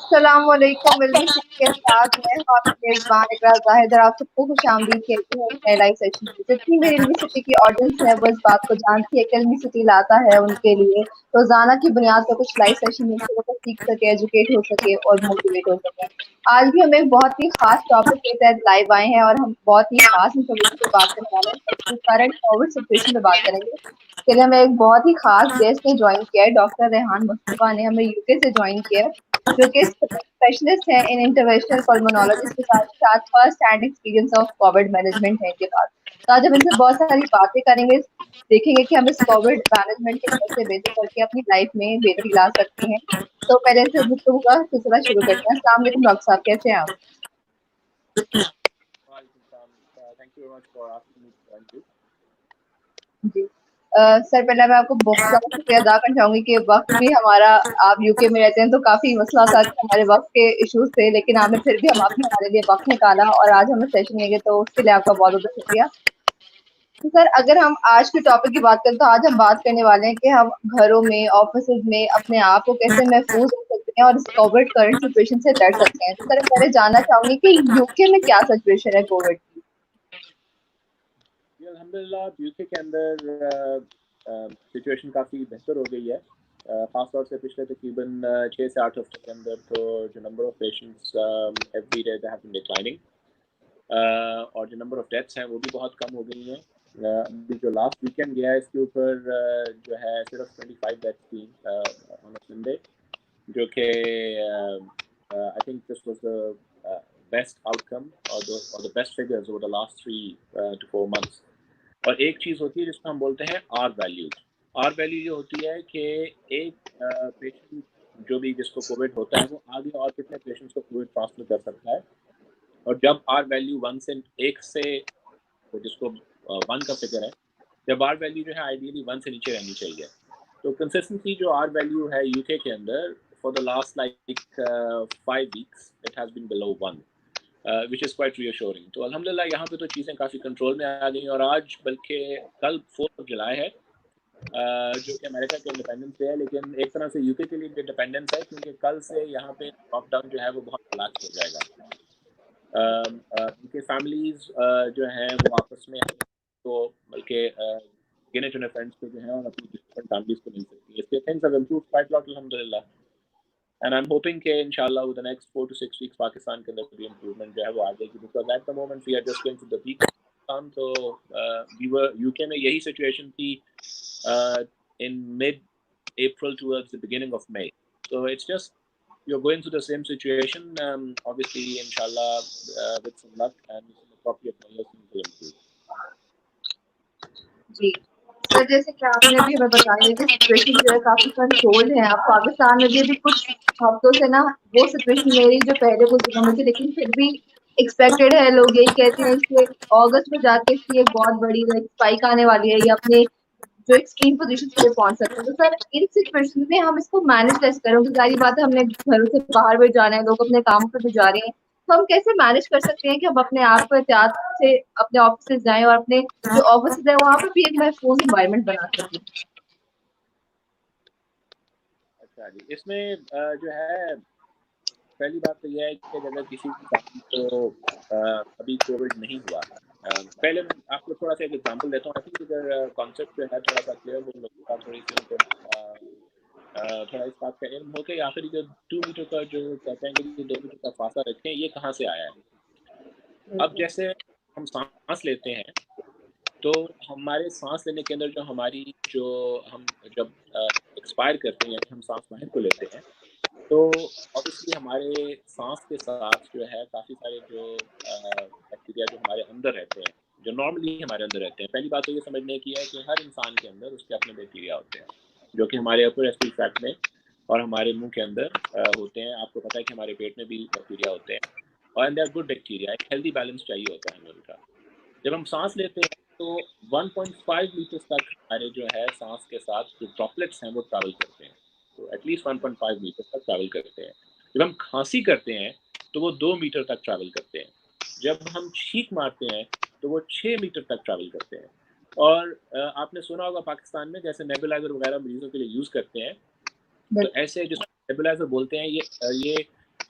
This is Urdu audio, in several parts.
السلام علیکم علمی سٹی کے ساتھ میں ہوں آپ کی میزبان اقرا زاہد اور آپ سب کو خوش آمدید کہتی ہوں نئے لائیو سیشن میں. جتنی میری علمی سٹی کی آڈینس ہے وہ اس بات کو جانتی ہے کہ علمی سٹی لاتا ہے ان کے لیے روزانہ کی بنیاد پر کچھ لائیو سیشن جن سے وہ سیکھ سکے, ایجوکیٹ ہو سکے اور موٹیویٹ ہو سکے. آج بھی ہم ایک بہت ہی خاص ٹاپک کے تحت لائیو آئے ہیں اور ہم بہت ہی خاص انفارمیشن پہ بات کرنے والے ہیں. کرنٹ کووڈ سچویشن پہ بات کریں گے. اس کے لیے ہمیں ایک بہت ہی خاص گیسٹ نے جوائن کیا ہے. ڈاکٹر ریحان مصطفیٰ نے ہمیں یو کے سے جوائن کیا ہے, جو کہ اسپیشلسٹ ہیں ان انٹرونشنل پلمونالوجی کے ساتھ ساتھ first hand experience of Covid management ہے ان کے پاس. تو آج ہم ان سے بہت ساری باتیں کریں گے, دیکھیں گے کہ ہم اس کووڈ مینجمنٹ کے کیسے بہتر کر کے اپنی لائف میں بہتری لا سکتے ہیں. تو پہلے سے گفتگو کا سلسلہ شروع کرتے ہیں. السلام علیکم ڈاکٹر صاحب, کیسے ہیں آپ؟ جی سر, پہلے میں آپ کو بہت زیادہ شکریہ ادا کرنا چاہوں گی کہ وقت بھی ہمارا, آپ یو کے میں رہتے ہیں تو کافی مسئلہ تھا کہ ہمارے وقت کے ایشوز تھے, لیکن آپ نے پھر بھی ہمارے لیے وقت نکالا اور آج ہمیں سیشن لیں گے, تو اس کے لیے آپ کا بہت بہت شکریہ. تو سر, اگر ہم آج کے ٹاپک کی بات کریں تو آج ہم بات کرنے والے ہیں کہ ہم گھروں میں, آفیسز میں اپنے آپ کو کیسے محفوظ رکھ سکتے ہیں اور اس کووڈ کرنٹ سچویشن سے لڑ سکتے ہیں. تو سر, میں جاننا چاہوں گی کہ یو کے میں کیا سچویشن ہے کووڈ کی؟ الحمدللہ یو کے اندر سچویشن کافی بہتر ہو گئی ہے, خاص طور سے پچھلے تقریباً 6 سے 8 ہفتے کے اندر. تو جو number of patients every day they have been declining, اور جو نمبر آف ڈیتھس ہیں وہ بھی بہت کم ہو گئی ہیں. ابھی جو لاسٹ ویکینڈ گیا ہے اس کے اوپر جو ہے صرف 25 ڈیتھس تھی آن اے سنڈے, جو کہ I think this was the best out کم اور the best figures over the last 3 to 4 months. اور ایک چیز ہوتی ہے جس کو ہم بولتے ہیں آر ویلیو. آر ویلیو یہ ہوتی ہے کہ ایک پیشنٹ جو بھی جس کو کووڈ ہوتا ہے وہ آگے اور کتنے پیشنٹس کو کووڈ ٹرانسفر کر سکتا ہے. اور جب آر ویلیو 1 سے جس کو 1 کا فگر ہے, جب آر ویلیو جو ہے آئیڈیلی 1 سے نیچے رہنی چاہیے. تو کنسسٹنسی جو آر ویلیو ہے یو کے اندر for the last like 5 weeks it has been below 1, which is quite reassuring. تو الحمدللہ یہاں پہ تو چیزیں کافی کنٹرول میں آ گئی, اور آج بلکہ کل 4 جولائی ہے جو کہ امریکہ کے انڈیپینڈنس ڈے ہے, لیکن ایک طرح سے یو کے لیے بھی انڈیپینڈنس ہے کیونکہ کل سے یہاں پہ لاک ڈاؤن جو ہے وہ بہت ریلیکس ہو جائے گا. ان کے فیملیز جو ہیں وہ آپس میں تو بلکہ گنے چنے فرینڈس کو جو ہیں اور اپنی ڈفرنٹ فیملیز کو مل سکتی ہے. اس کے things have improved quite lot الحمدللہ, and I'm hoping کہ انشاءاللہ over the next 4 to 6 weeks Pakistan کے اندر بھی امپروومنٹ جو ہے وہ آ جائے گی, because at the moment we are just going through the peak. تو we were UK میں یہی سچویشن تھی in mid April towards the beginning of May. So it's just you're going through the same situation. Obviously inshallah with some luck and some appropriate measures things will improve. جی سر, جیسے کہ آپ نے بھی ہمیں بتایا کہ سچویشن جو ہے کافی کنٹرول ہے. اب پاکستان میں بھی ابھی کچھ ہفتوں سے نا وہ سچویشن نہیں رہی جو پہلے کچھ دنوں میں تھی, لیکن پھر بھی ایکسپیکٹڈ ہے, لوگ یہی کہتے ہیں کہ اگست میں جا کے اس کی ایک بہت بڑی اسپائک آنے والی ہے, یا اپنے جو ایکسٹریم پوزیشن پہ پہنچ سکتے ہیں. تو سر, ان سچویشن میں ہم اس کو مینج کیسے کریں گے؟ ظاہری بات ہے ہم نے گھروں سے باہر بھی جانا ہے, لوگ اپنے کاموں پہ بھی جا رہے ہیں, تو ہم کیسے مینج کر سکتے ہیں کہ ہم اپنے آپ کو احتیاط سے اپنے آفس سے جائیں اور اپنے جو آفس ہے وہاں پہ بھی ایک محفوظ انوائرمنٹ بنا سکیں؟ اچھا جی, اس میں جو ہے پہلی بات تو یہ ہے کہ اگر کسی کو ابھی کووڈ نہیں ہوا, پہلے میں آپ کو تھوڑا سا ایک ایگزامپل دیتا ہوں. اگر کانسیپٹ جو ہے تھوڑا سا کلیئر ہو لوگوں کا, تھوڑی سی ان کو تھوڑا اس بات کا علم ہو کہ آخری جو 2 میٹر کا جو کہتے ہیں کہ 2 میٹر کا فاصلہ رکھیں, یہ کہاں سے آیا ہے. اب جیسے ہم سانس لیتے ہیں تو ہمارے سانس لینے کے اندر جو ہماری جو ہم جب ایکسپائر کرتے ہیں یعنی ہم سانس باہر کو لیتے ہیں, تو obviously ہمارے سانس کے ساتھ جو ہے کافی سارے جو بیکٹیریا جو ہمارے اندر رہتے ہیں, جو نارملی ہمارے اندر رہتے ہیں. پہلی بات تو یہ سمجھنے کی ہے کہ ہر انسان کے اندر اس کے اپنے بیکٹیریا ہوتے ہیں جو کہ ہمارے اپر ریسپیریٹری ٹریکٹ میں اور ہمارے منہ کے اندر ہوتے ہیں. آپ کو پتہ ہے کہ ہمارے پیٹ میں بھی بیکٹیریا ہوتے ہیں, اور دے آر گڈ بیکٹیریا. ایک ہیلدی بیلنس چاہیے ہوتا ہے ہمیں ان کا. جب ہم سانس لیتے ہیں تو 1.5 لیٹرس تک ہمارے جو ہے سانس کے ساتھ جو ڈراپلیٹس ہیں وہ ٹریول کرتے ہیں, تو ایٹ لیسٹ 1.5 میٹر تک ٹریول کرتے ہیں. جب ہم کھانسی کرتے ہیں تو وہ 2 میٹر تک ٹریول کرتے ہیں. جب ہم چھینک مارتے ہیں تو وہ 6 میٹر تک ٹریول کرتے ہیں. اور آپ نے سنا ہوگا پاکستان میں جیسے نیبولائزر وغیرہ مریضوں کے لیے یوز کرتے ہیں, تو ایسے جس نیبولائزر بولتے ہیں یہ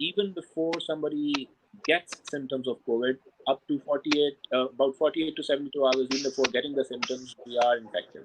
even before somebody gets symptoms of COVID, up to about 48 to 72 hours even before getting the symptoms, we are infected.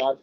4,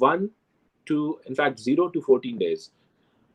1 to in fact 0 to 14 days.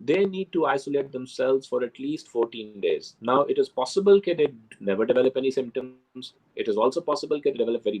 they need to isolate themselves for at least 14 days. Now it is possible that they never develop any symptoms. It is also possible that they develop very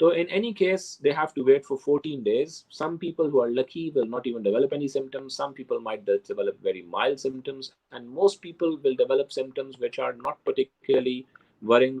So in any case, they have to wait for 14 days. Some people who are lucky will not even develop any symptoms. Some people might develop very mild symptoms. And most people will develop symptoms which are not particularly worrying.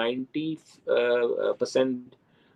90%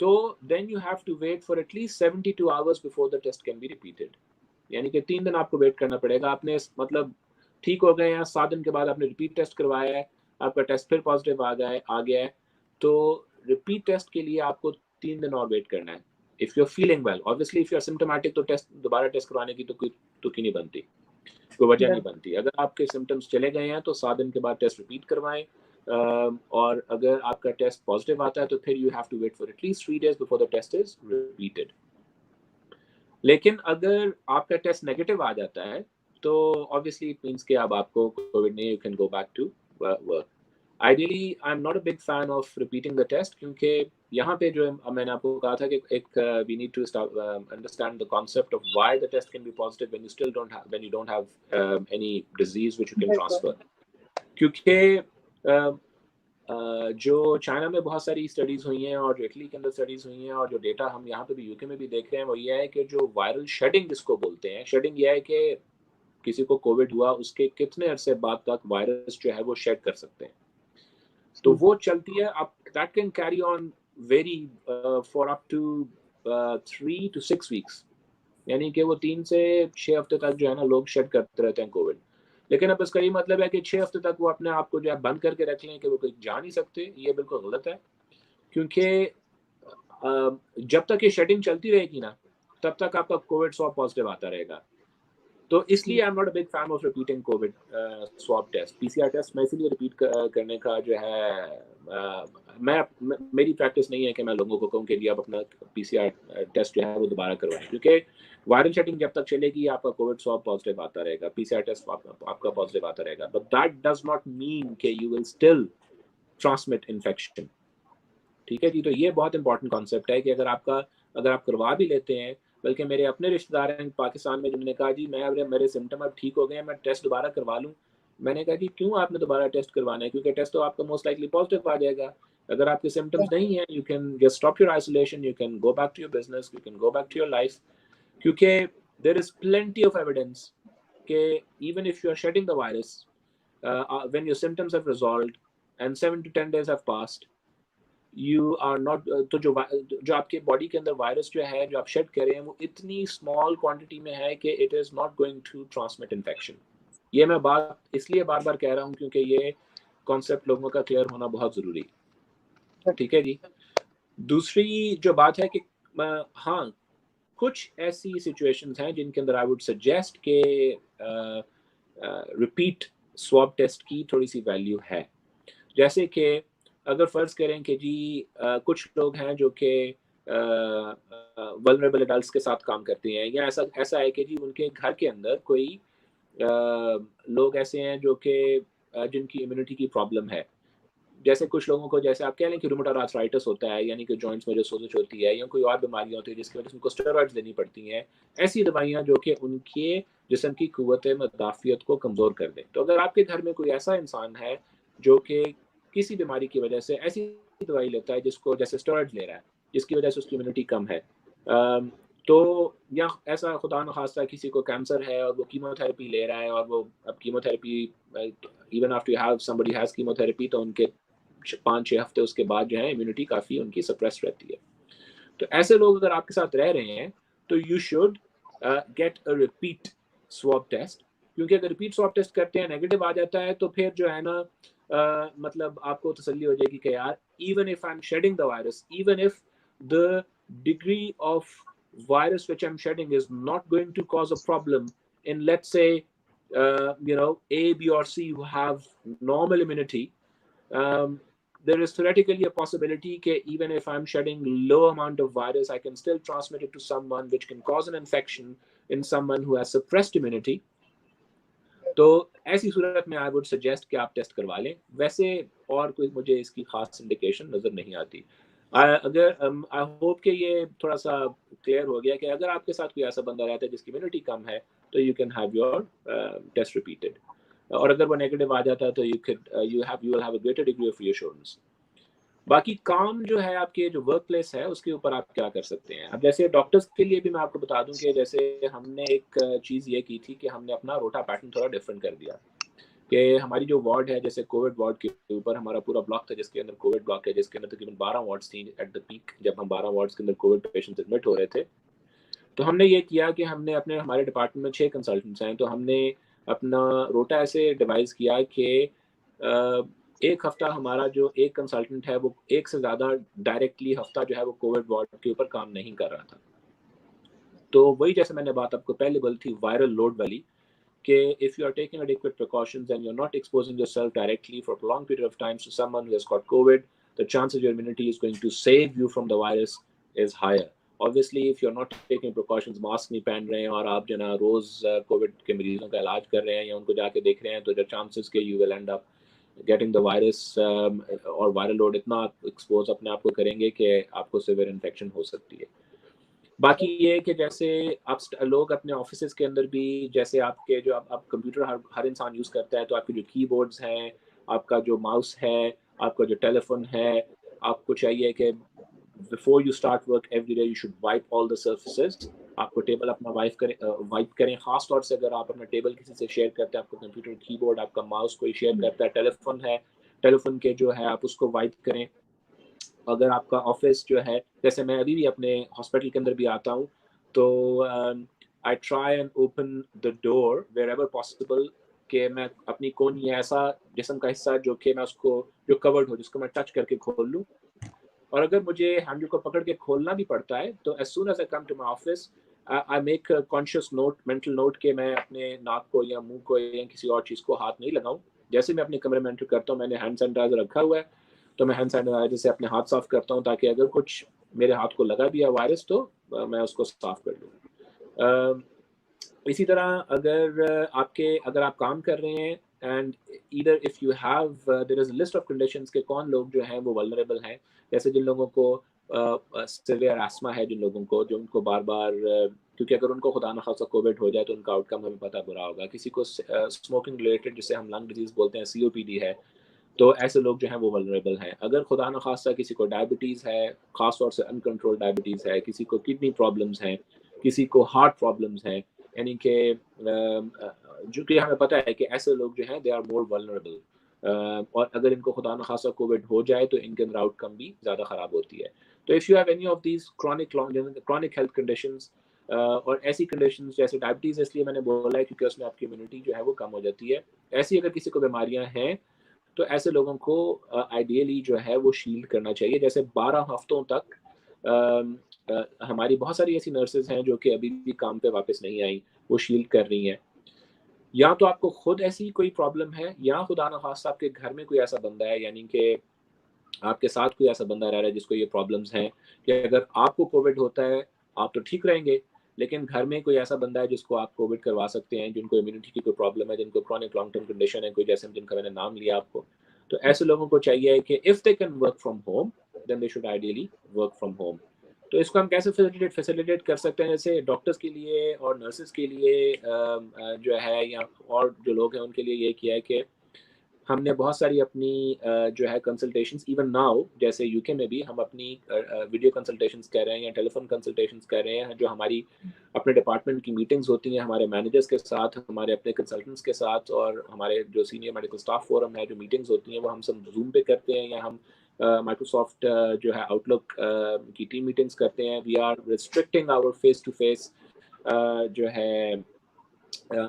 تو then you have to wait for at least 72 hours before the test can be repeated. یعنی کہ 3 دن آپ کو ویٹ کرنا پڑے گا. آپ نے مطلب ٹھیک ہو گئے ہیں, 7 دن کے بعد آپ نے ریپیٹ ٹیسٹ کروایا ہے, آپ کا ٹیسٹ پھر پازیٹیو آ گیا ہے, تو ریپیٹ ٹیسٹ کے لیے آپ کو 3 دن اور ویٹ کرنا ہے. if you're feeling well, obviously if you're symptomatic تو ٹیسٹ دوبارہ ٹیسٹ کروانے کی تو کوئی نہیں بنتی, کوئی وجہ نہیں بنتی. اگر آپ کے سمٹمس چلے گئے ہیں تو 7 دن کے بعد ٹیسٹ ریپیٹ کروائیں, اور اگر آپ کا ٹیسٹ پازیٹیو آتا ہے تو پھر you have to wait for at least 3 days before the test is repeated. لیکن اگر آپ کا ٹیسٹ نیگیٹو آ جاتا ہے تو obviously it means کہ اب آپ کو کووڈ نہیں, you can go back to work. Ideally I'm not a big fan of repeating the test, کیونکہ یہاں پہ جو میں نے آپ کو کہا تھا کہ ایک we need to understand the concept of why the test can be positive when you don't have any disease which you can transfer. کیونکہ جو چائنا میں بہت ساری اسٹڈیز ہوئی ہیں اور اٹلی کے اندر اسٹڈیز ہوئی ہیں, اور جو ڈیٹا ہم یہاں پہ بھی یو کے میں بھی دیکھ رہے ہیں, وہ یہ ہے کہ جو وائرل شیڈنگ جس کو بولتے ہیں, شیڈنگ یہ ہے کہ کسی کو کووڈ ہوا اس کے کتنے عرصے بعد تک وائرس جو ہے وہ شیڈ کر سکتے ہیں, تو وہ چلتی ہے. اب that can carry on very far up to 3 to 6 weeks, یعنی کہ وہ 3 سے 6 ہفتے تک جو ہے نا لوگ شیڈ کرتے رہتے ہیں کووڈ. لیکن اب اس کا یہ مطلب ہے کہ 6 ہفتے تک وہ اپنے آپ کو جو ہے بند کر کے رکھ لیں کہ وہ کوئی جا نہیں سکتے, یہ بالکل غلط ہے. کیونکہ جب تک یہ شیڈنگ چلتی رہے گی نا تب تک آپ کا کووڈ سواب پازیٹیو آتا رہے گا. تو اس لیے I am not a big fan of repeating COVID swab test. P C R test میں اسی لیے ریپیٹ کرنے کا جو ہے میری پریکٹس نہیں ہے کہ میں لوگوں کو کہوں کہ جی آپ اپنا پی سی آر ٹیسٹ جو ہے وہ دوبارہ کروائیں, کیونکہ وائرل شیڈنگ جب تک چلے گی آپ کا کووڈ سواب پازیٹیو آتا رہے گا, پی سی آر ٹیسٹ آپ کا پازیٹیو آتا رہے گا, but that does not mean کہ you will still transmit infection. ٹھیک ہے جی, تو یہ بہت امپورٹنٹ کانسیپٹ ہے کہ اگر آپ کروا بھی لیتے ہیں, بلکہ میرے اپنے رشتہ دار ہیں پاکستان میں جنہوں نے کہا جی میرے سمٹم اب ٹھیک ہو گئے ہیں, میں ٹیسٹ دوبارہ کروا لوں. میں نے کہا جی کیوں آپ نے دوبارہ ٹیسٹ کروانا ہے, کیونکہ ٹیسٹ تو آپ کا موسٹ لائکلی پازیٹیو آ جائے گا. اگر آپ کے سمٹمس نہیں ہیں, you can just stop your isolation, you can go back to your business, you can go back to your life, کیونکہ there is plenty of evidence کہ even if you are shedding the virus when your symptoms have resolved and 7 to 10 days have passed, you are not, تو جو آپ کے باڈی کے اندر وائرس جو ہے جو آپ شیڈ کر رہے ہیں وہ اتنی اسمال کوانٹٹی میں ہے کہ it is not going to transmit infection. یہ میں بات اس لیے بار بار کہہ رہا ہوں کیونکہ یہ کانسیپٹ لوگوں کا کلیئر ہونا بہت ضروری. ٹھیک ہے جی. دوسری جو بات ہے کہ ہاں کچھ ایسی سچویشنز ہیں جن کے اندر آئی وڈ سجیسٹ کہ ریپیٹ سواب ٹیسٹ کی تھوڑی سی ویلیو ہے. جیسے کہ اگر فرض کریں کہ جی کچھ لوگ ہیں جو کہ ولنریبل ایڈلٹس کے ساتھ کام کرتے ہیں, یا ایسا ہے کہ جی ان کے گھر کے اندر کوئی لوگ ایسے ہیں جو کہ جن کی امیونٹی کی پرابلم ہے. جیسے کچھ لوگوں کو, جیسے آپ کہہ لیں کہ رومیٹوئڈ آرتھرائٹس ہوتا ہے, یعنی کہ جوائنٹس میں جو سوزش ہوتی ہے, یا کوئی اور بیماریاں ہوتی ہیں جس کی وجہ سے ان کو اسٹیرائڈز دینی پڑتی ہیں, ایسی دوائیاں جو کہ ان کے جسم کی قوت مدافعت کو کمزور کر دیں. تو اگر آپ کے گھر میں کوئی ایسا انسان ہے جو کہ کسی بیماری کی وجہ سے ایسی دوائی لیتا ہے جس کو جیسے اسٹیرائڈز لے رہا ہے جس کی وجہ سے اس کی امیونٹی کم ہے, تو یا ایسا خدا نخواستہ کسی کو کینسر ہے اور وہ کیمو تھراپی لے رہا ہے, اور وہ اب chemo therapy even after you have somebody has chemo therapy تو ان کے 5-6 ہفتے اس کے بعد جو ہے امیونٹی کافی ان کی سپریس رہتی ہے. تو ایسے لوگ اگر آپ کے ساتھ رہ رہے ہیں تو you should get a repeat swab test, کیونکہ اگر ریپیٹ سواب ٹیسٹ کرتے ہیں نیگیٹو آ جاتا ہے تو پھر جو ہے نا مطلب آپ کو تسلی ہو جائے گی کہ یار even if I am shedding the virus, even if the degree of virus which I'm shedding is not going to cause a problem in, let's say, A, B or C who have normal immunity, there is theoretically a possibility that even if I'm shedding low amount of virus, I can still transmit it to someone which can cause an infection in someone who has suppressed immunity. تو ایسی صورت میں آئی وڈ سجیسٹ کہ آپ ٹیسٹ کروا لیں. ویسے اور کوئی مجھے اس کی خاص انڈیکیشن نظر نہیں آتی. اگر آئی ہوپ کہ یہ تھوڑا سا کلیئر ہو گیا کہ اگر آپ کے ساتھ کوئی ایسا بندہ رہتا ہے جس کی امیونٹی کم ہے تو you can have your test repeated, اور اگر وہ نیگیٹو آ جاتا ہے تو you will have a greater degree of reassurance. باقی کام جو ہے آپ کے جو ورک پلیس ہے اس کے اوپر آپ کیا کر سکتے ہیں. اب جیسے ڈاکٹرس کے لیے بھی میں آپ کو بتا دوں کہ جیسے ہم نے ایک چیز یہ کی تھی کہ ہم نے اپنا روٹا پیٹرن تھوڑا ڈفرینٹ کر دیا. کہ ہماری جو وارڈ ہے جیسے کووڈ وارڈ کے اوپر ہمارا پورا بلاک تھا جس کے اندر کووڈ بلاک ہے، جس کے اندر تقریباً 12 وارڈس تھیں ایٹ دا پیک، جب ہم 12 وارڈس کے اندر کووڈ پیشنٹس ایڈمٹ ہو رہے تھے. تو ہم نے یہ کیا کہ ہم نے ہمارے ڈپارٹمنٹ میں 6 کنسلٹنٹس ہیں، تو ہم نے اپنا روٹا ایسے ڈیوائز کیا کہ ایک ہفتہ ہمارا جو ایک کنسلٹنٹ ہے وہ ایک سے زیادہ ڈائریکٹلی ہفتہ جو ہے وہ کووڈ وارڈ کے اوپر کام نہیں کر رہا تھا. تو وہی جیسے میں نے بات آپ کو پہلے بولی تھی وائرل لوڈ والی، کہ if you are taking adequate precautions and you're not exposing yourself directly for a prolonged period of time to someone who has got COVID, the chances your immunity is going to save you from the virus is higher. Obviously, if you're not taking precautions, mask نہیں پہن رہے ہیں اور آپ جو نا روز کووڈ کے مریضوں کا علاج کر رہے ہیں یا ان کو جا کے دیکھ رہے ہیں، تو the chances کہ you will end up getting the virus اور وائرل لوڈ اتنا ایکسپوز اپنے آپ کو کریں گے کہ آپ کو سیویئر انفیکشن ہو سکتی ہے. باقی یہ کہ جیسے آپ لوگ اپنے آفیسز کے اندر بھی جیسے آپ کے جو آپ کمپیوٹر ہر انسان یوز کرتا ہے، تو آپ کے جو کی بورڈز ہیں، آپ کا جو ماؤس ہے، آپ کا جو ٹیلی فون ہے، آپ کو چاہیے کہ before you start work every day you should wipe all the surfaces. آپ کو ٹیبل اپنا وائپ کریں، خاص طور سے اگر آپ اپنا ٹیبل کسی سے شیئر کرتے ہیں، آپ کو کمپیوٹر کی بورڈ، آپ کا ماؤس کوئی شیئر کرتا ہے، ٹیلی فون ہے، ٹیلی فون کے جو ہے آپ اس کو وائپ کریں. اگر آپ کا آفس جو ہے، جیسے میں ابھی بھی اپنے ہاسپٹل کے اندر بھی آتا ہوں، تو I try and open the door where ever possible, کہ میں اپنی کونی ایسا جسم کا حصہ جو کہ میں اس کو جو کورڈ ہو جس کو میں ٹچ کر کے کھول لوں. اور اگر مجھے ہینڈل کو پکڑ کے کھولنا بھی پڑتا ہے تو as soon as I come to my office I make conscious note, mental note, کہ میں اپنے ناک کو یا منہ کو یا کسی اور چیز کو ہاتھ نہیں لگاؤں. جیسے میں اپنے کمرے میں انٹر کرتا ہوں میں نے ہینڈ سینیٹائزر رکھا ہوا ہے، تو میں ہینڈ سینیٹائزر سے اپنے ہاتھ صاف کرتا ہوں تاکہ اگر کچھ میرے ہاتھ کو لگا بھی ہے وائرس تو میں اس کو صاف کر لوں. اسی طرح اگر آپ کام کر رہے ہیں and either if you have there is a list of conditions کہ کون لوگ جو ہیں وہ ولنریبل ہیں، جیسے جن لوگوں کو سیویئر ایسما ہے، جن لوگوں کو جو ان کو بار بار کیونکہ اگر ان کو خدا نخواستہ کووڈ ہو جائے تو ان کا آؤٹ کم ہمیں پتہ برا ہوگا. کسی کو اسموکنگ ریلیٹڈ جسے ہم لنگ ڈیزیز بولتے ہیں COPD ہے، تو ایسے لوگ جو ہیں وہ ولنریبل ہیں. اگر خدا نخواستہ کسی کو ڈائبٹیز ہے، خاص طور سے انکنٹرول ڈائبٹیز ہے، کسی کو کڈنی پرابلمز ہیں، کسی کو ہارٹ پرابلمز ہیں، یعنی کہ جو کہ ہمیں پتہ ہے کہ ایسے لوگ جو ہیں دے آر مور ولنریبل، اور اگر ان کو خدا نخواستہ کووڈ ہو جائے تو ان کے اندر آؤٹ کم بھی زیادہ خراب ہوتی ہے. تو if you have any of these chronic health conditions اور ایسی کنڈیشنز جیسے ڈائبٹیز، اس لیے میں نے بولا ہے کیونکہ اس میں آپ کی امیونٹی جو ہے وہ کم ہو جاتی ہے. ایسی اگر کسی کو بیماریاں ہیں تو ایسے لوگوں کو آئیڈیلی جو ہے وہ شیلڈ کرنا چاہیے. جیسے 12 ہفتوں تک ہماری بہت ساری ایسی نرسز ہیں جو کہ ابھی بھی کام پہ واپس نہیں آئیں، وہ شیلڈ کر رہی ہیں. یا تو آپ کو خود ایسی کوئی پرابلم ہے، یا خدا نخواستہ آپ کے گھر میں کوئی ایسا بندہ ہے، یعنی کہ آپ کے ساتھ کوئی ایسا بندہ رہ رہا ہے جس کو یہ پرابلمز ہیں، کہ اگر آپ کو کووڈ ہوتا ہے آپ تو ٹھیک رہیں گے، لیکن گھر میں کوئی ایسا بندہ ہے جس کو آپ کووڈ کروا سکتے ہیں، جن کو امیونٹی کی کوئی پرابلم ہے، جن کو کرونک لانگ ٹرم کنڈیشن ہے کوئی، جیسے جن کا میں نے نام لیا آپ کو، تو ایسے لوگوں کو چاہیے کہ if they can work from home then they should ideally work from home. تو اس کو ہم کیسے فیسیلیٹیٹ کر سکتے ہیں؟ جیسے ڈاکٹرز کے لیے اور نرسز کے لیے جو ہے، یا اور جو لوگ ہیں ان کے لیے یہ کیا ہے کہ ہم نے بہت ساری اپنی جو ہے کنسلٹیشنز ایون ناؤ، جیسے UK میں بھی ہم اپنی ویڈیو کنسلٹیشنز کر رہے ہیں یا ٹیلی فون کنسلٹیشنز کر رہے ہیں، جو ہماری اپنے ڈپارٹمنٹ کی میٹنگز ہوتی ہیں ہمارے مینیجرز کے ساتھ، ہمارے اپنے کنسلٹنٹس کے ساتھ، اور ہمارے جو سینئر میڈیکل اسٹاف فورم ہے، جو میٹنگز ہوتی ہیں وہ ہم سب زوم پہ کرتے ہیں، یا ہم مائکروسافٹ جو ہے آؤٹ لک کی ٹیم میٹنگز کرتے ہیں. We are restricting our face to face جو ہے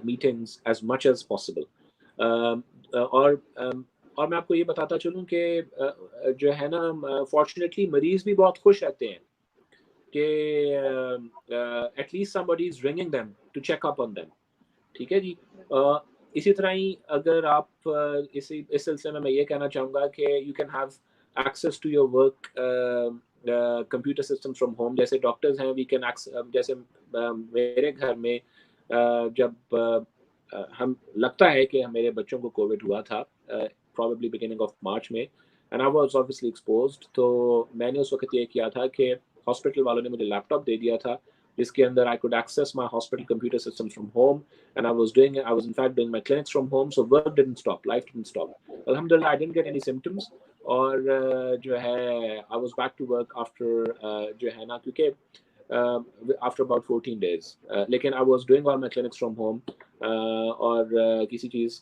meetings as much as possible. اور میں آپ کو یہ بتاتا چلوں کہ جو ہے نا فارچونیٹلی مریض بھی بہت خوش رہتے ہیں کہ at least somebody is ringing them to check up on them. ٹھیک ہے جی. اسی طرح ہی اگر آپ اس سلسلے میں یہ کہنا چاہوں گا کہ you can have access to your work computer system from home. جیسے ڈاکٹرز ہیں وی کین جیسے میرے گھر میں جب ہم لگتا ہے کہ میرے بچوں کو کووڈ ہوا تھا probably beginning of March میں, and I was obviously exposed. تو میں نے اس وقت یہ کیا تھا کہ ہاسپٹل والوں نے مجھے لیپ ٹاپ دے دیا تھا جس کے اندر I could access my hospital computer systems from home, and I was in fact doing my clinics from home, so work didn't stop, life didn't stop. Alhamdulillah, I didn't get any symptoms, اور جو ہے I was back to work after جو ہے نا کیونکہ after about 14 days, لیکن I was doing all my clinics from home, اور کسی چیز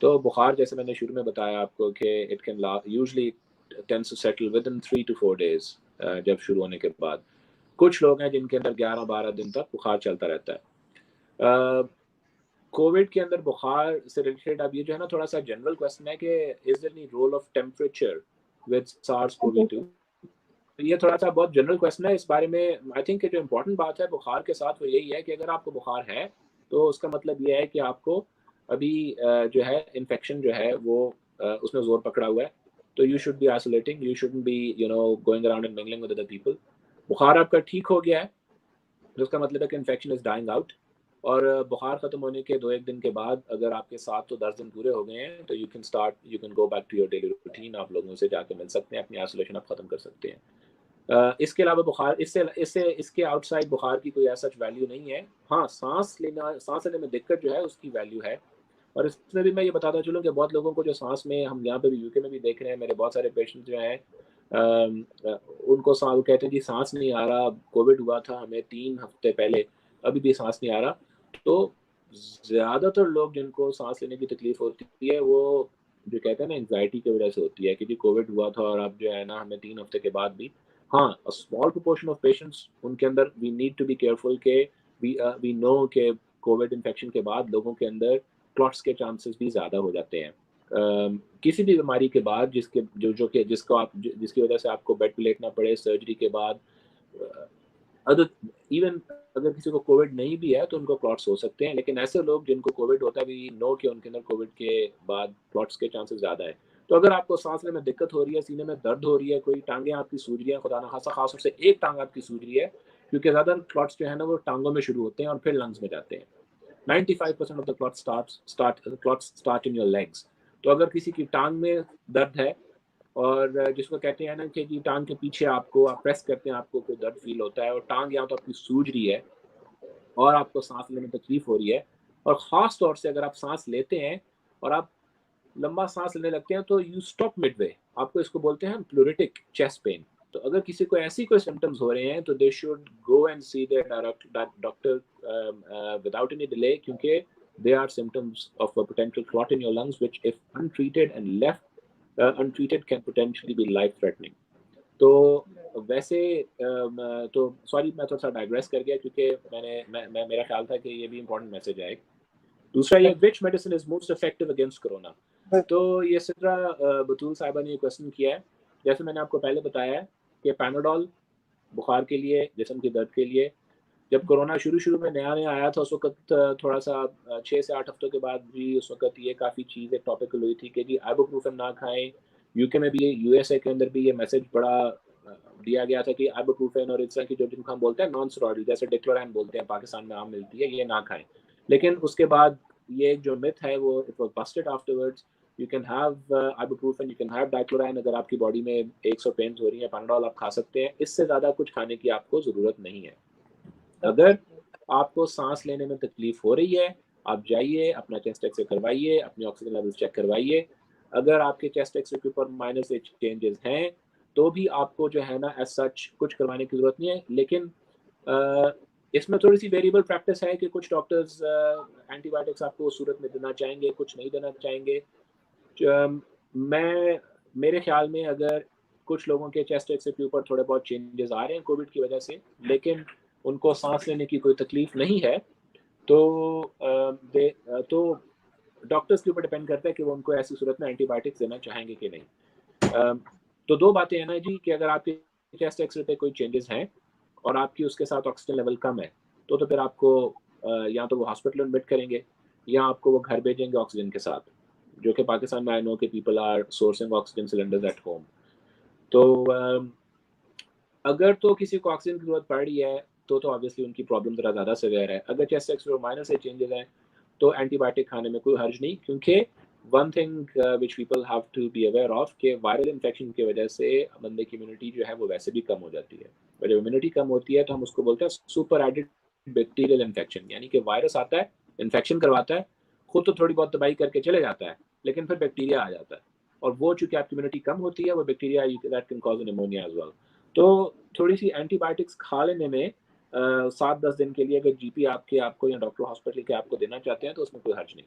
تو بخار جیسے میں نے شروع میں بتایا آپ کو کہ it can usually tends to settle within 3 to 4 days جب شروع ہونے کے بعد. کچھ لوگ ہیں جن کے اندر 11-12 دن تک بخار چلتا رہتا ہے. کووڈ کے اندر بخار سے ریلیٹڈ اب یہ جو ہے نا تھوڑا سا جنرل کویسچن ہے کہ is there any role of temperature with SARS-CoV-2. یہ تھوڑا سا بہت جنرل کویسچن ہے. اس بارے میں آئی تھنک کہ جو امپورٹنٹ بات ہے بخار کے ساتھ وہ یہی ہے کہ اگر آپ کو بخار ہے تو اس کا مطلب یہ ہے کہ آپ کو ابھی جو ہے انفیکشن جو ہے وہ اس میں زور پکڑا ہوا ہے. تو you should be isolating, you shouldn't be going around and mingling with other people. بخار آپ کا ٹھیک ہو گیا ہے تو اس کا مطلب ہے کہ انفیکشن از ڈائنگ آؤٹ. اور بخار ختم ہونے کے 2-1 دن کے بعد اگر آپ کے 7 to 10 دن پورے ہو گئے ہیں تو you can go back to your daily routine. آپ لوگوں سے جا کے مل سکتے ہیں, اپنی آئسولیشن آپ ختم کر سکتے ہیں. اس کے علاوہ بخار اس کے آؤٹ سائڈ بخار کی کوئی ایسا ویلیو نہیں ہے. ہاں سانس لینے میں دقت جو ہے اس کی ویلیو ہے. اور اس میں بھی میں یہ بتاتا چلوں کہ بہت لوگوں کو جو سانس میں, ہم یہاں پہ بھی UK میں بھی دیکھ رہے ہیں, میرے بہت سارے پیشنٹ جو ہیں ان کو کہتے ہیں جی سانس نہیں آ رہا, کووڈ ہوا تھا ہمیں 3 ہفتے پہلے, ابھی بھی سانس نہیں آ رہا. تو زیادہ تر لوگ جن کو سانس لینے کی تکلیف ہوتی ہے وہ جو کہتے ہیں نا انگزائٹی کی وجہ سے ہوتی ہے کہ جی کووڈ ہوا تھا اور اب جو ہے نا ہمیں 3 ہفتے کے بعد بھی. ہاں اسمال پرپورشن آف پیشنٹس ان کے اندر we need to be careful کہ وی نو کہ کووڈ انفیکشن کے بعد لوگوں کے اندر کلوٹس کے چانسز بھی زیادہ ہو جاتے ہیں. کسی بھی بیماری کے بعد جس کی وجہ سے آپ کو بیڈ پہ لیٹنا پڑے, سرجری کے بعد, ایون اگر کسی کو کووڈ نہیں بھی ہے تو ان کو کلوٹس ہو سکتے ہیں. لیکن ایسے لوگ جن کو کووڈ ہوتا ہے بھی نو کہ ان کے اندر کووڈ کے بعد کلوٹس کے چانسز زیادہ ہے. تو اگر آپ کو سانس لینے میں دقت ہو رہی ہے, سینے میں درد ہو رہی ہے, کوئی ٹانگیں آپ کی سوج رہی ہیں, خدا نخواستہ خاص طور سے ایک ٹانگ آپ کی سوج رہی ہے, کیونکہ زیادہ کلوٹس جو ہے نا وہ ٹانگوں میں شروع ہوتے ہیں اور پھر لنگس میں جاتے ہیں. 95% of the clots start in your legs. تو اگر کسی کی ٹانگ میں درد ہے اور جس کو کہتے ہیں نا کہ جی ٹانگ کے پیچھے آپ پریس کرتے ہیں, آپ کو کوئی درد فیل ہوتا ہے اور ٹانگ یہاں تو آپ کی سوج رہی ہے اور آپ کو سانس لینے میں تکلیف ہو رہی ہے, اور خاص طور سے اگر آپ سانس لیتے ہیں اور آپ لمبا سانس لینے لگتے ہیں تو یو اسٹاپ مڈ وے, آپ کو اس کو بولتے ہیں پلوریٹک چیسٹ پین. تو اگر کسی کو ایسی کوئی سمٹمز ہو رہے ہیں تو they should go and see their doctor without any delay, کیونکہ they are symptoms of a potential clot in your lungs which if untreated and left untreated can potentially be life threatening. تو ویسے تو سوری میں تھوڑا سا ڈائگریس کر گیا کیونکہ میرا خیال تھا کہ یہ بھی امپورٹنٹ میسج ہے. دوسرا یہ which medicine is most effective against corona. تو یہ سدرا بطول صاحبہ نے یہ کوشچن کیا ہے. جیسے میں نے آپ کو پہلے بتایا ہے کہ پیناڈول بخار کے لیے, جسم کے درد کے لیے. جب کورونا شروع میں نیا آیا تھا اس وقت تھوڑا سا 6 سے 8 ہفتوں کے بعد بھی اس وقت یہ کافی چیز ایک ٹاپیکل ہوئی تھی کہ جی آئبوپروفن نہ کھائیں. UK میں بھی, USA کے اندر بھی یہ میسج بڑا دیا گیا تھا کہ آئبوپروفن اور اس طرح کی جو جن کو ہم بولتے ہیں نان اسٹیرائڈل جیسے ڈیکلورین بولتے ہیں پاکستان میں عام ملتی ہے, یہ نہ کھائیں. لیکن اس کے بعد یہ جو myth ہے وہ it was busted afterwards. You can have ibuprofen, you can have diclorine. اگر آپ کی باڈی میں 100 پینز ہو رہی ہیں, پیناڈول آپ کھا سکتے ہیں. اس سے زیادہ کچھ کھانے کی آپ کو ضرورت نہیں ہے. اگر آپ کو سانس لینے میں تکلیف ہو رہی ہے آپ جائیے اپنا چیسٹ ایکس رے کروائیے, اپنی آکسیجن لیول چیک کروائیے. اگر آپ کے چیسٹ ایکس رے کے اوپر مائنس چینجز ہیں تو بھی آپ کو جو ہے نا ایز سچ کچھ کروانے کی ضرورت نہیں ہے. لیکن اس میں تھوڑی سی ویریبل پریکٹس ہے کہ کچھ ڈاکٹرز اینٹی بایوٹکس آپ کو اس صورت میں دینا چاہیں گے, کچھ نہیں دینا چاہیں گے. میرے خیال میں اگر کچھ لوگوں کے چیسٹ ایکس رے کے اوپر تھوڑے بہت چینجز آ رہے ہیں کووڈ کی وجہ سے, لیکن ان کو سانس لینے کی کوئی تکلیف نہیں ہے, تو ڈاکٹرز کے اوپر ڈیپینڈ کرتا ہے کہ وہ ان کو ایسی صورت میں اینٹی بایوٹکس دینا چاہیں گے کہ نہیں. تو 2 باتیں ہیں نا جی کہ اگر آپ کے چیسٹ ایکس رے پہ کوئی چینجز ہیں اور آپ کی اس کے ساتھ آکسیجن لیول کم ہے تو پھر آپ کو یا تو وہ ہاسپٹل ایڈمٹ کریں گے یا آپ کو وہ گھر بھیجیں گے آکسیجن کے ساتھ, جو کہ پاکستان میں آئی نو کہ people are sourcing oxygen cylinders at home. تو اگر تو کسی کو آکسیجن کی ضرورت پڑ رہی ہے تو obviously ان کی پرابلم ذرا زیادہ سیویئر ہے. اگر چیسٹ ایکس رے مائنر سے چینجز ہیں تو اینٹی بایوٹک کھانے میں کوئی حرج نہیں, کیونکہ one thing which people have to be aware of کہ وائرل انفیکشن کی وجہ سے بندے کی امیونٹی جو ہے وہ ویسے بھی کم ہو جاتی ہے. اور جب امیونٹی کم ہوتی ہے تو ہم اس کو بولتے ہیں سپر ایڈڈ بیکٹیریل انفیکشن, یعنی کہ وائرس آتا ہے, انفیکشن کرواتا ہے, خود تو تھوڑی بہت تباہی کر کے چلے جاتا ہے, لیکن پھر بیکٹیریا آ جاتا ہے, اور وہ چونکہ آپ کی امیونٹی کم ہوتی ہے وہ bacteria that can cause pneumonia as well. تو تھوڑی سی اینٹی بایوٹکس کھا لینے میں 7-10 دن کے لیے اگر GP آپ کو یا ڈاکٹر ہاسپٹل کے آپ کو دینا چاہتے ہیں تو اس میں کوئی حرج نہیں.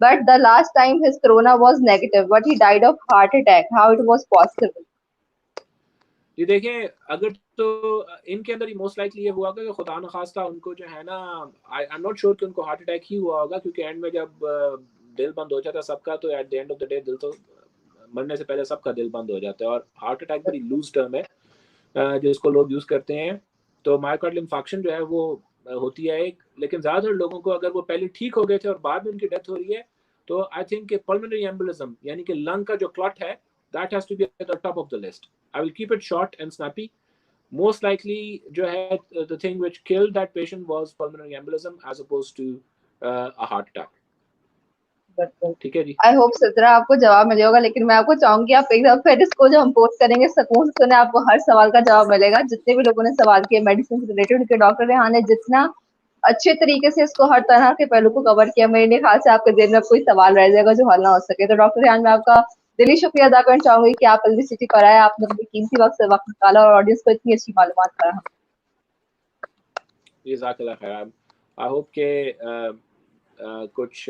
but the last time his corona was negative but he died of heart attack, how it was possible? جی دیکھیں اگر تو ان کے اندر ہی موسٹ لائکلی یہ ہوا کہ خدا نخواستہ ان کو جو ہے نا آئی ایم ناٹ شیور کہ ان کو ہارٹ اٹیک ہی ہوا ہوگا، کیونکہ اینڈ میں جب دل بند ہو جاتا ہے سب کا تو at the end of the day دل تو مرنے سے پہلے سب کا دل بند ہو جاتا ہے. اور ہارٹ اٹیک بڑی لوز ٹرم ہے جس کو لوگ یوز کرتے ہیں. تو مائیوکارڈل انفارکشن جو ہے وہ ہوتی ہے ایک، لیکن زیادہ تر لوگوں کو اگر وہ پہلے ٹھیک ہو گئے تھے اور بعد میں ان کی ڈیتھ ہو رہی ہے تو آئی تھنک کہ پلمنری ایمبولزم یعنی کہ لنگ کا جو کلٹ ہے that has to be at the top of the list. I will keep it short and snappy. Most likely جو ہے the thing which killed that patient was pulmonary embolism as opposed to a heart attack. ٹھیک ہے جی. آئی ہوپ سترہ آپ کو جواب ملے ہوگا، لیکن میں آپ کو چاہوں گی آپ ایک دفعہ پھر اس کو جو ہم پوسٹ کریں گے سکون سے سنیں، آپ کو ہر سوال کا جواب ملے گا. جتنے بھی لوگوں نے سوال کیے میڈیسن سے ریلیٹڈ، ان کے ڈاکٹر ریحان نے جتنا اچھے طریقے سے اس کو ہر طرح کے پہلو کو کور کیا، میرے خیال سے آپ کے دل میں کوئی سوال رہ جائے گا جو حل نہ ہو سکے. تو ڈاکٹر ریحان میں آپ کا دلی شکریہ ادا کرنا چاہوں گی کہ آپ الوی سٹی پر آئے، آپ نے اپنے قیمتی وقت سے وقت نکالا اور آڈینس کو اتنی اچھی معلومات فراہم. جزاک اللہ خیر. آئی ہوپ کہ کچھ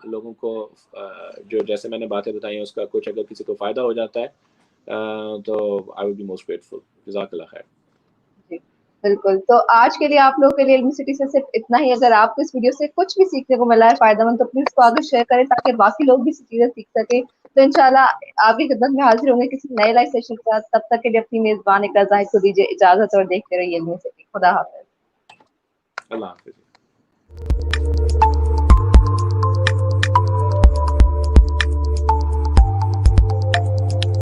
لوگوں کو جو جیسے میں نے باتیں بتائی ہیں اس کا کچھ اگر کسی کو فائدہ ہو جاتا ہے تو I would be most grateful. جزاک اللہ خیر. جی بالکل. تو آج کے لیے آپ لوگوں کے لیے علمی سٹی سے صرف اتنا ہی. اگر آپ کو اس ویڈیو سے کچھ بھی سیکھنے کو ملا ہے فائدہ مند، تو پلیز اس کو آگے شیئر کریں تاکہ باقی لوگ بھی چیزیں سیکھ سکیں. تو انشاءاللہ آپ کی خدمت میں حاضر ہوں گے کسی نئے لائف سیشن کے ساتھ. تب تک کے لیے اپنی میزبان اقرا زاہد کو دیجیے اجازت اور دیکھتے رہیے علمی سٹی. خدا حافظ. اللہ حافظ.